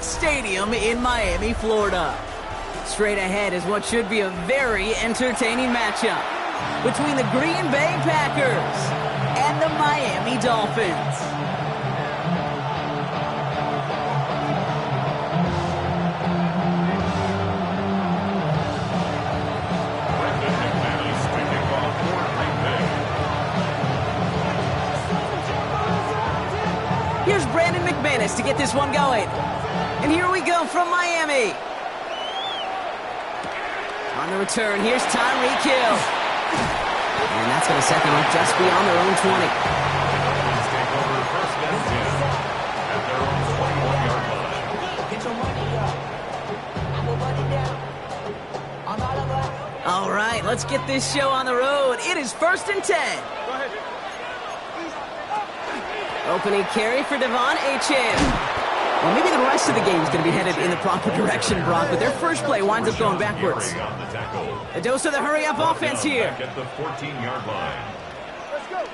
H2H Stadium in Miami, Florida. Straight ahead is what should be a very entertaining matchup between the Green Bay Packers and the Miami Dolphins. Here's Brandon McManus to get this one going. And here we go from Miami. On the return, here's Tyreek Hill. And that's going to set them up just beyond their own 20. All right, let's get this show on the road. It is 1st and 10. Opening carry for Devon Achane. Well, maybe the rest of the game is going to be headed in the proper direction, Brock, but their first play winds up going backwards. A dose of the hurry-up offense here. At the 14-yard line. Let's go.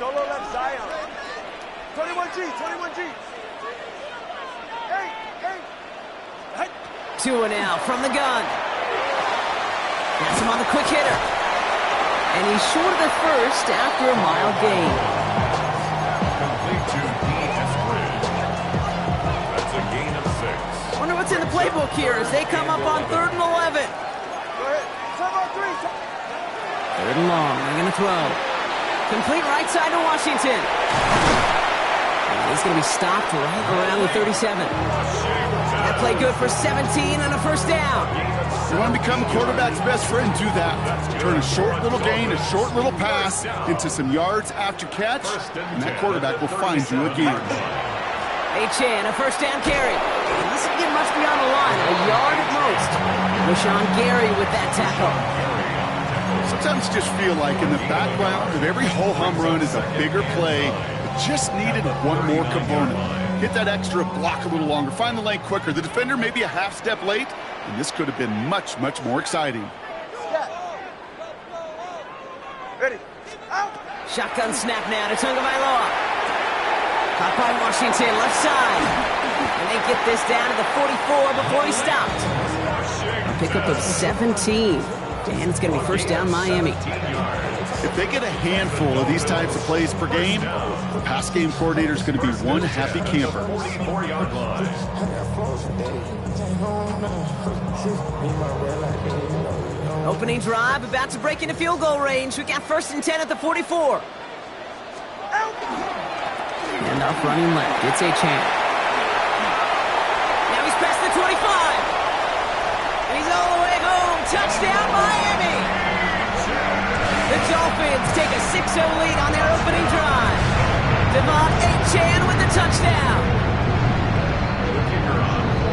Solo left Zion. 21G, 21G. Hey. 2 and out from the gun. That's him on the quick hitter. And he's short of the first after a mile gain. Complete to D.S. Bridge. That's a gain of 6. Wonder what's in the playbook here as they come up on 3rd and 11. Go ahead. 7-on-3. 3rd and long. They're going to throw. Complete right side to Washington. And he's going to be stopped right around the 37. That play good for 17 and a first down. You want to become a quarterback's best friend, do that. Turn a short little gain, a short little pass into some yards after catch, and that quarterback will find you again. Achane, a first down carry. He doesn't get much beyond the line, a yard at most. Rashawn Gary with that tackle. Sometimes you just feel like in the background of every ho-hum run is a bigger play that just needed one more component. Hit that extra block a little longer, find the lane quicker. The defender may be a half step late, and this could have been much, much more exciting. Ready. Out. Shotgun snap now to Tagovailoa. Caught by Washington, left side. And they get this down to the 44 before he stopped. A pickup of 17. And it's going to be first down Miami. If they get a handful of these types of plays per game, the pass game coordinator is going to be one happy camper. 44-yard line. Opening drive, about to break into field goal range. We got 1st and 10 at the 44. And off running left, it's Achane. Now he's past the 25. And he's all the way home. Touchdown, Miami. The Dolphins take a 6-0 lead on their opening drive. Devon Achane with the touchdown.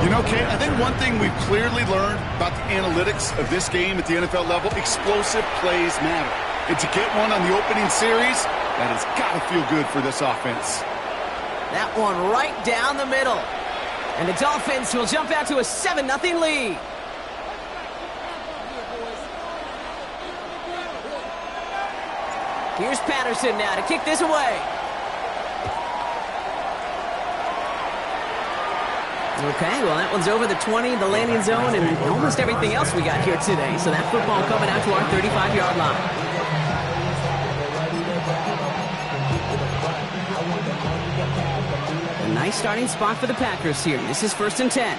You know, Kate, I think one thing we've clearly learned about the analytics of this game at the NFL level, explosive plays matter. And to get one on the opening series, that has got to feel good for this offense. That one right down the middle. And the Dolphins will jump out to a 7-0 lead. Here's Patterson now to kick this away. Okay, well, that one's over the 20, the landing zone, and almost everything else we got here today. So that football coming out to our 35-yard line. A nice starting spot for the Packers here. This is 1st and 10.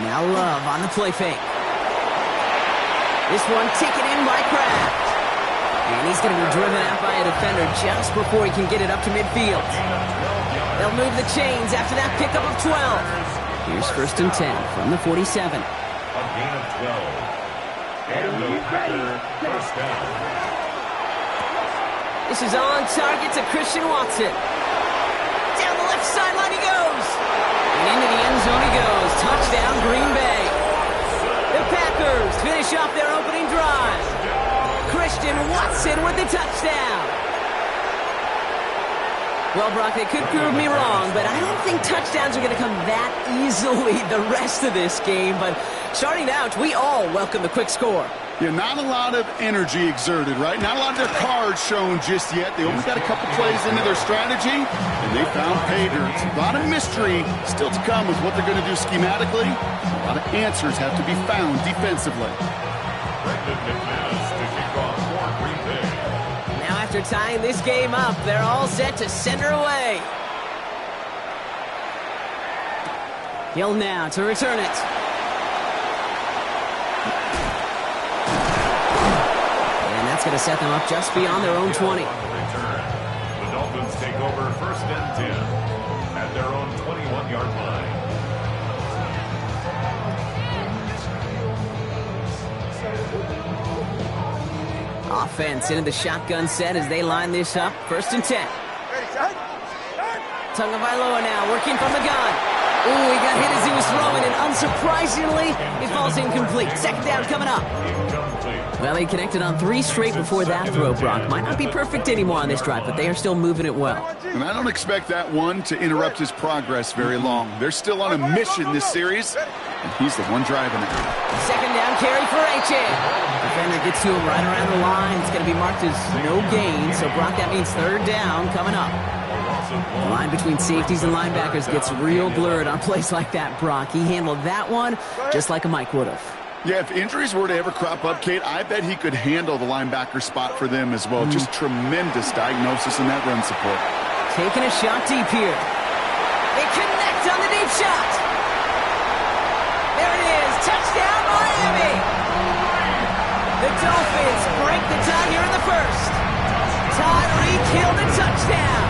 Now Love on the play fake. This one taken in by Kraft. And he's going to be driven out by a defender just before he can get it up to midfield. They'll move the chains after that pickup of 12. Here's 1st and 10 from the 47. A gain of 12. And the Packers first down. This is on target to Christian Watson. Down the left sideline he goes. And into the end zone he goes. Touchdown, Green Bay. The Packers finish off their opening drive. Christian Watson with the touchdown. Well, Brock, they could prove me wrong, but I don't think touchdowns are going to come that easily the rest of this game. But starting out, we all welcome the quick score. Yeah, not a lot of energy exerted, right? Not a lot of their cards shown just yet. They only got a couple plays into their strategy, and they found pay dirt. A lot of mystery still to come with what they're going to do schematically. A lot of answers have to be found defensively. Now after tying this game up, they're all set to send her away. Hill now to return it. That's going to set them up just beyond their own 20. The Dolphins take over 1st and 10 at their own 21-yard line. Offense into the shotgun set as they line this up. 1st and 10. Tagovailoa now working from the gun. Ooh, he got hit as he was throwing, and unsurprisingly, it falls incomplete. 2nd down coming up. Well, he connected on 3 straight before that throw, Brock. Might not be perfect anymore on this drive, but they are still moving it well. And I don't expect that one to interrupt his progress very long. They're still on a mission this series, and he's the one driving it. 2nd down carry for H.2H. Defender gets to him right around the line. It's going to be marked as no gain, so Brock, that means 3rd down coming up. The line between safeties and linebackers gets real blurred on plays like that, Brock. He handled that one just like a Mike would have. Yeah, if injuries were to ever crop up, Kate, I bet he could handle the linebacker spot for them as well. Just tremendous diagnosis in that run support. Taking a shot deep here. They connect on the deep shot. There it is. Touchdown, Miami. The Dolphins break the tie here in the 1st. Tyreek Hill the touchdown.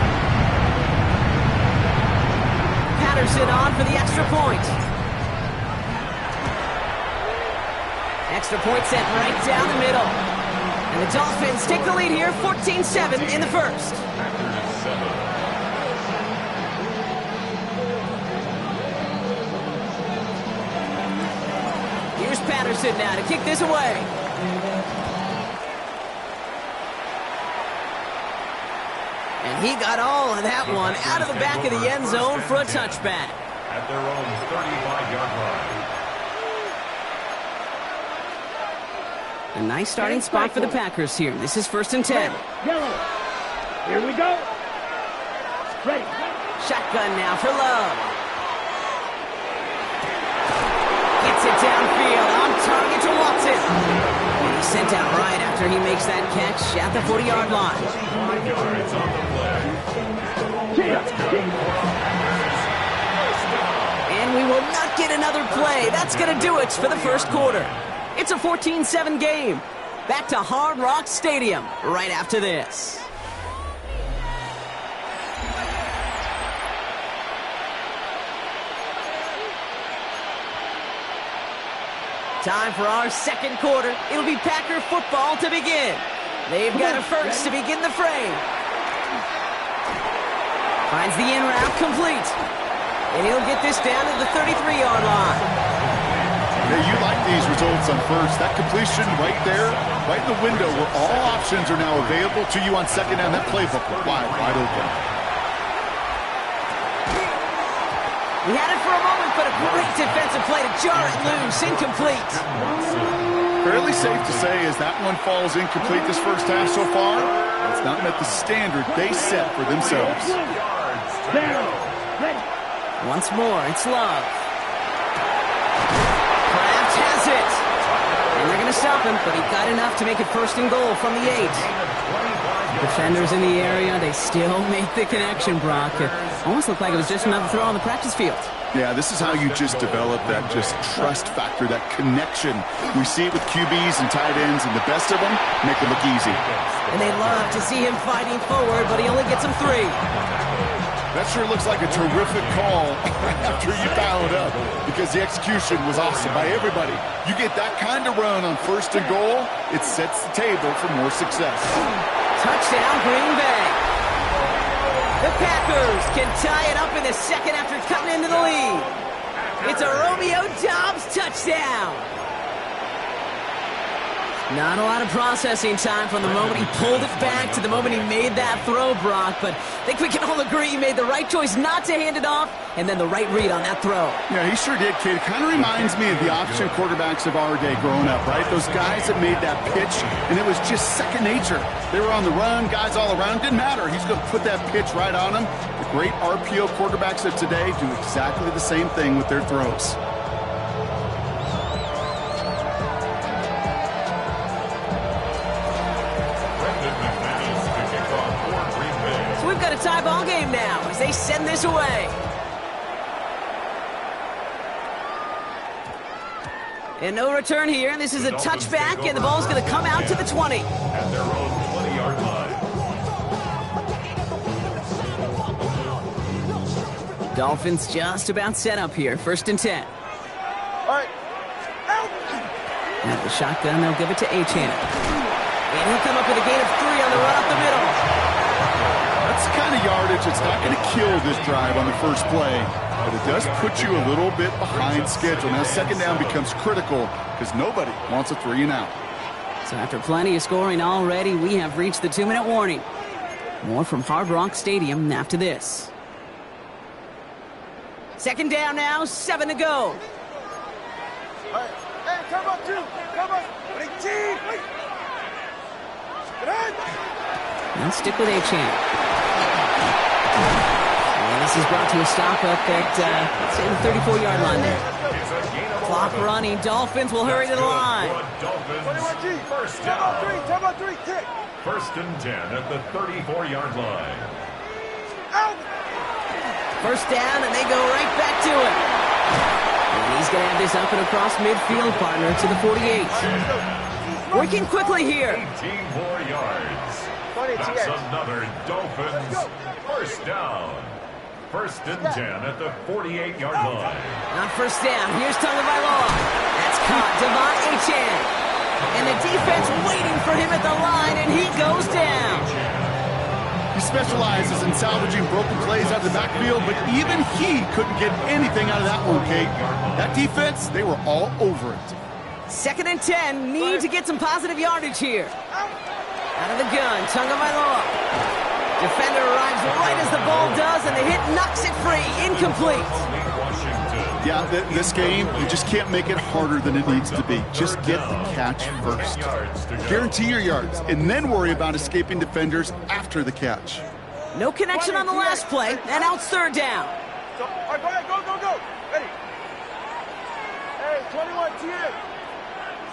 Patterson on for the extra point. Extra point sent right down the middle. And the Dolphins take the lead here, 14-7 in the 1st. Here's Patterson now to kick this away. And he got all of that one out of the back of the end zone for a touchback. At their own 35-yard line. A nice starting spot for the Packers here. This is 1st and 10. Yellow. Here we go. Ready. Shotgun now for Love. Gets it downfield. On target to Watson. And he's sent out right after he makes that catch at the 40-yard line. And we will not get another play. That's going to do it for the 1st quarter. It's a 14-7 game. Back to Hard Rock Stadium right after this. Time for our 2nd quarter. It'll be Packer football to begin. They've got a 1st to begin the frame. Finds the in route complete. And he'll get this down to the 33-yard line. Yeah, you like these results on 1st. That completion right there, right in the window where all options are now available to you on 2nd down. That playbook wide open. He had it for a moment, but a great defensive play to jar it loose. Incomplete. Fairly safe to say as that one falls incomplete this 1st half so far, it's not met the standard they set for themselves. Once more, it's Love. Has it. And they're going to stop him, but he got enough to make it 1st and goal from the 8. Defenders in the area, they still make the connection, Brock. It almost looked like it was just another throw on the practice field. Yeah, this is how you just develop that just trust factor, that connection. We see it with QBs and tight ends, and the best of them make it look easy. And they love to see him fighting forward, but he only gets them 3. That sure looks like a terrific call after you dial it up, because the execution was awesome by everybody. You get that kind of run on 1st and goal, it sets the table for more success. Touchdown, Green Bay. The Packers can tie it up in the 2nd after cutting into the lead. It's a Romeo Doubs touchdown. Not a lot of processing time from the moment he pulled it back to the moment he made that throw, Brock. But I think we can all agree he made the right choice not to hand it off, and then the right read on that throw. Yeah, he sure did, kid. Kind of reminds me of the option quarterbacks of our day growing up, right? Those guys that made that pitch, and it was just second nature. They were on the run, guys all around. Didn't matter. He's going to put that pitch right on them. The great RPO quarterbacks of today do exactly the same thing with their throws. We've got a tie ball game now as they send this away. And no return here, and this is a touchback, and the ball's going to come out to the 20. At their own 20-yard line. Dolphins just about set up here, 1st and 10. All right. Out. At the shotgun, they'll give it to H2H. And he'll come up with a gain of 3 on the run up the middle. That's the kind of yardage that's not going to kill this drive on the first play, but it does put you a little bit behind schedule. Now, second down becomes critical because nobody wants a 3-and-out. So after plenty of scoring already, we have reached the 2-minute warning. More from Hard Rock Stadium after this. Second down now, 7 to go. All right. Hey, come up, 2. Come up. 18. Wait. Get in. Now stick with H2H. And this is brought to a stop up at, say, the 34-yard line there. Clock running. Dolphins will hurry to the line. 21G. First Time down. out 3. Tick. 1st and 10 at the 34-yard line. Out. First down, and they go right back to it. And he's going to have this up and across midfield, partner, to the 48. Working quickly here. 18 more yards. That's another Dolphins first down. 1st and 10 at the 48-yard line. On first down, here's Tagovailoa. That's caught. Devon Achane. And the defense waiting for him at the line, and he goes down. He specializes in salvaging broken plays out of the backfield, but even he couldn't get anything out of that one, Kate. That defense, they were all over it. 2nd and 10, need to get some positive yardage here. Out of the gun, Tagovailoa. Defender arrives right as the ball does, and the hit knocks it free. Incomplete. Yeah, this game, you just can't make it harder than it needs to be. Just get the catch first. Guarantee your yards, and then worry about escaping defenders after the catch. No connection on the last play, and now it's 3rd down. So, all right, go ahead. Go. Ready. Hey, 21 TN.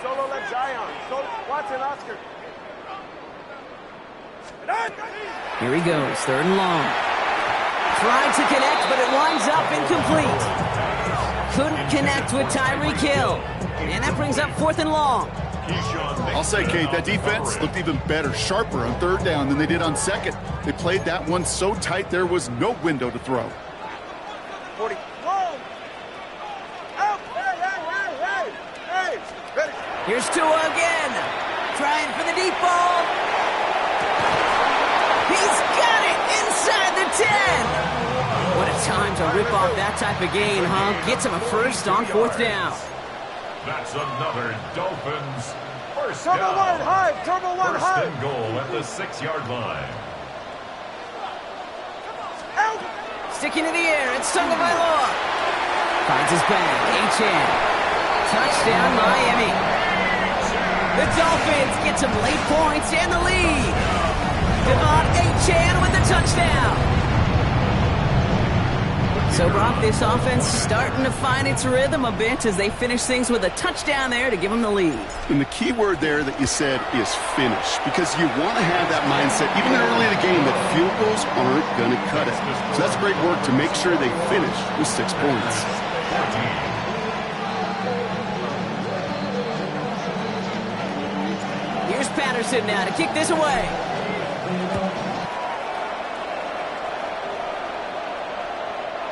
Solo left Zion. Solo, Watson, Oscar. Here he goes, 3rd and long. Tried to connect, but it winds up incomplete. Couldn't connect with Tyreek Hill. And that brings up 4th and long. I'll say, Kate, that defense looked even better, sharper on 3rd down than they did on 2nd. They played that one so tight there was no window to throw. 40. Whoa! Out! Hey! Ready? Here's Tua again. Trying for the deep ball. He's got it inside the 10. What a time to rip off that type of gain, huh? Gets him a first on 4th down. That's another Dolphins first Turbo down. 1 high. Turbo 1 First high. and goal at the 6-yard line. Out! Sticking in the air, it's Tagovailoa. Finds his back, H2H. Touchdown, Miami. The Dolphins get some late points and the lead. Devon Achane with the touchdown. So, Brock, this offense starting to find its rhythm a bit as they finish things with a touchdown there to give them the lead. And the key word there that you said is finish, because you want to have that mindset, even early in the game, that field goals aren't going to cut it. So that's great work to make sure they finish with 6 points. Here's Patterson now to kick this away.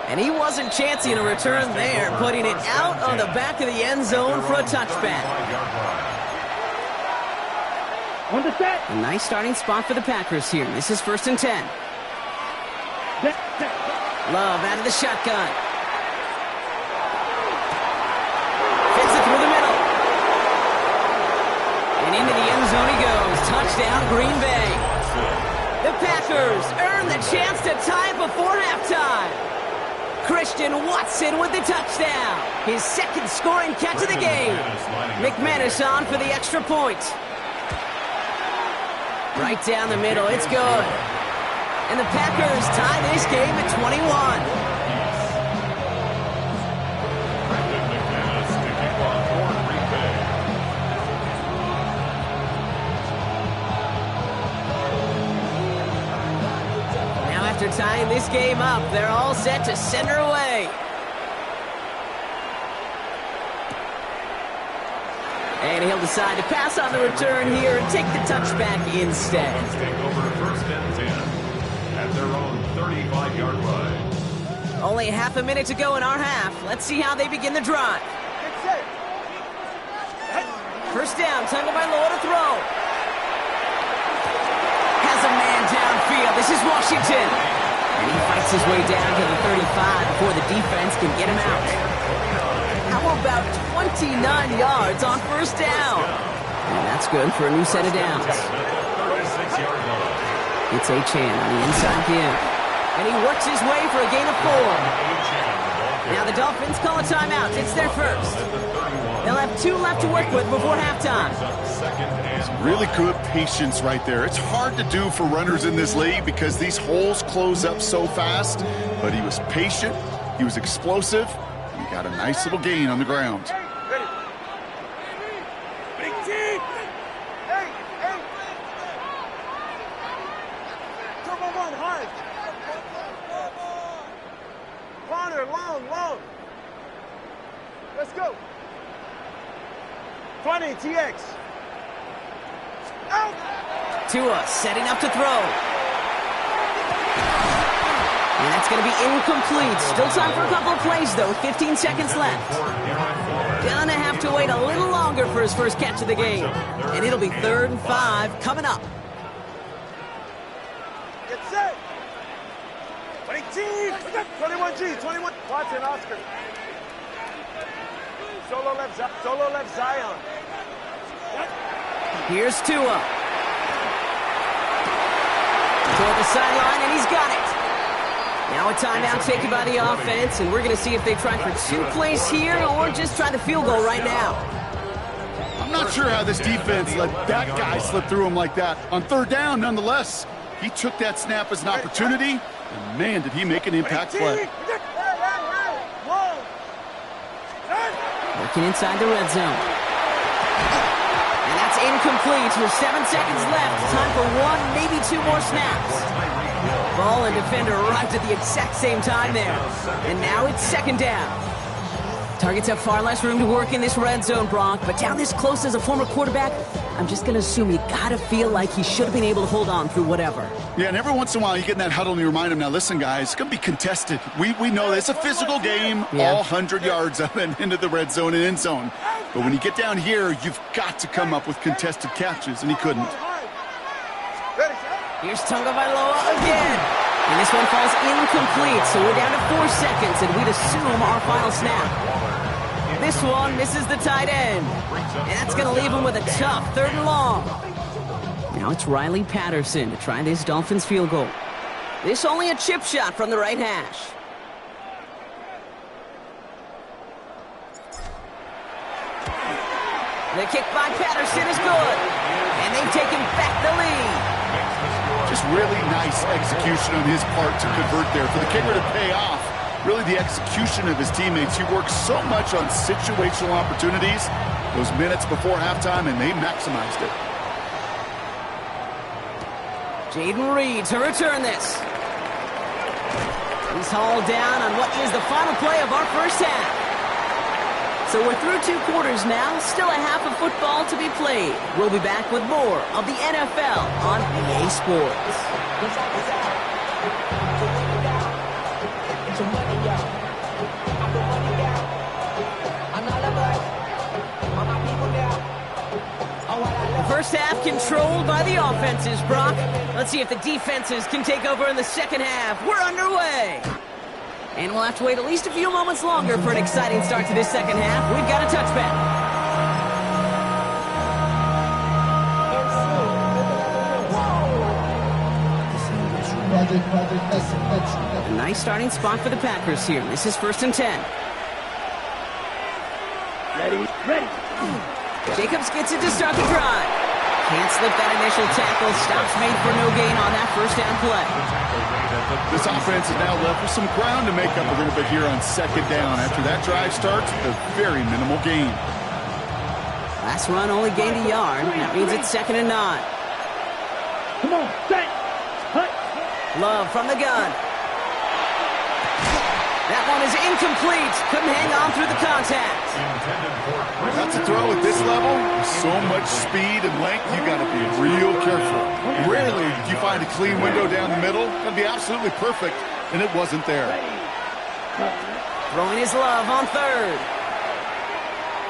And he wasn't chancing a return there, putting it out on the back of the end zone for a touchback. On the set. A nice starting spot for the Packers here. This is 1st and 10. Love out of the shotgun. Fits it through the middle. And into the end zone he goes. Touchdown, Green Bay. The Packers earn the chance to tie before halftime. Christian Watson with the touchdown. His second scoring catch of the game. McManus on for the extra point. Right down the middle, it's good. And the Packers tie this game at 21. After tying this game up, they're all set to send her away. And he'll decide to pass on the return here and take the touchback instead. Take over first and 10 at their own 35-yard line. Only half a minute to go in our half. Let's see how they begin the drive. First down, tackled by Lowe to throw. Has a man downfield. This is Washington. And he fights his way down to the 35 before the defense can get him out. How about 29 yards on first down? And that's good for a new set of downs. It's H2H on the inside give. And he works his way for a gain of 4. Now the Dolphins call a timeout. It's their first. They'll have 2 left to work with before halftime. Really good patience right there. It's hard to do for runners in this league because these holes close up so fast. But he was patient, he was explosive, and he got a nice little gain on the ground. Big team! Hey! Come on, hard! Corner, long! Let's go! 20, TX! Out! Tua setting up to throw. And that's going to be incomplete. Still time for a couple of plays, though. 15 seconds left. Gonna have to wait a little longer for his first catch of the game. And it'll be 3rd and 5 coming up. Get set! 18! 21G, 21. Watson, Oscar. Solo left Zion. Here's Tua. Toward the sideline, and he's got it. Now a timeout taken by the offense, and we're going to see if they try for 2 plays here or just try the field goal right now. I'm not sure how this defense let that guy slip through him like that. On 3rd down, nonetheless, he took that snap as an opportunity, and man, did he make an impact play. Working inside the red zone. And that's incomplete with 7 seconds left. Time for 1, maybe 2 more snaps. Ball and defender arrived at the exact same time there. And now it's 2nd down. Targets have far less room to work in this red zone, Brock, but down this close as a former quarterback, I'm just going to assume you got to feel like he should have been able to hold on through whatever. Yeah, and every once in a while you get in that huddle and you remind him, now listen, guys, it's going to be contested. We know it's a physical game, all 100 yards up and into the red zone and end zone. But when you get down here, you've got to come up with contested catches, and he couldn't. Here's Tagovailoa again. And this one falls incomplete, so we're down to 4 seconds, and we'd assume our final snap. This one misses the tight end. And that's going to leave him with a tough 3rd and long. Now it's Riley Patterson to try this Dolphins field goal. This only a chip shot from the right hash. The kick by Patterson is good. And they've taken back the lead. Just really nice execution on his part to convert there. For the kicker to pay off, really the execution of his teammates. He works so much on situational opportunities those minutes before halftime, and they maximized it. Jaden Reed to return this. He's hauled down on what is the final play of our first half. So we're through 2 quarters now, still a half of football to be played. We'll be back with more of the NFL on EA Sports. The first half controlled by the offenses, Brock. Let's see if the defenses can take over in the second half. We're underway. And we'll have to wait at least a few moments longer for an exciting start to this second half. We've got a touchback. A nice starting spot for the Packers here. This is 1st and 10. Ready. Jacobs gets it to start the drive. Can't slip that initial tackle. Stops made for no gain on that 1st down play. This offense is now left with some ground to make up a little bit here on 2nd down after that drive starts with a very minimal gain. Last run only gained a yard. That means it's 2nd and 9. Come on, set. Hut. Love from the gun. That one is incomplete. Couldn't hang on through the contact. That's a throw at this level. With so much speed and length, you got to be real careful. Rarely do you find a clean window down the middle. That'd be absolutely perfect, and it wasn't there. Throwing his Love on 3rd.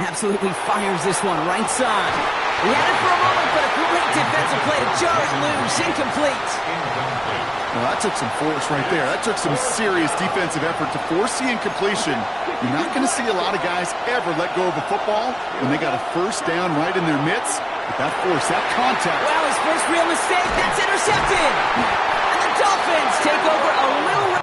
Absolutely fires this one right side. He had it for a moment, but a great defensive play to jar it loose. Incomplete. Well, that took some force right there. That took some serious defensive effort to force the incompletion. You're not going to see a lot of guys ever let go of a football when they got a 1st down right in their midst. But that force, that contact. Well, his first real mistake, that's intercepted. And the Dolphins take over a little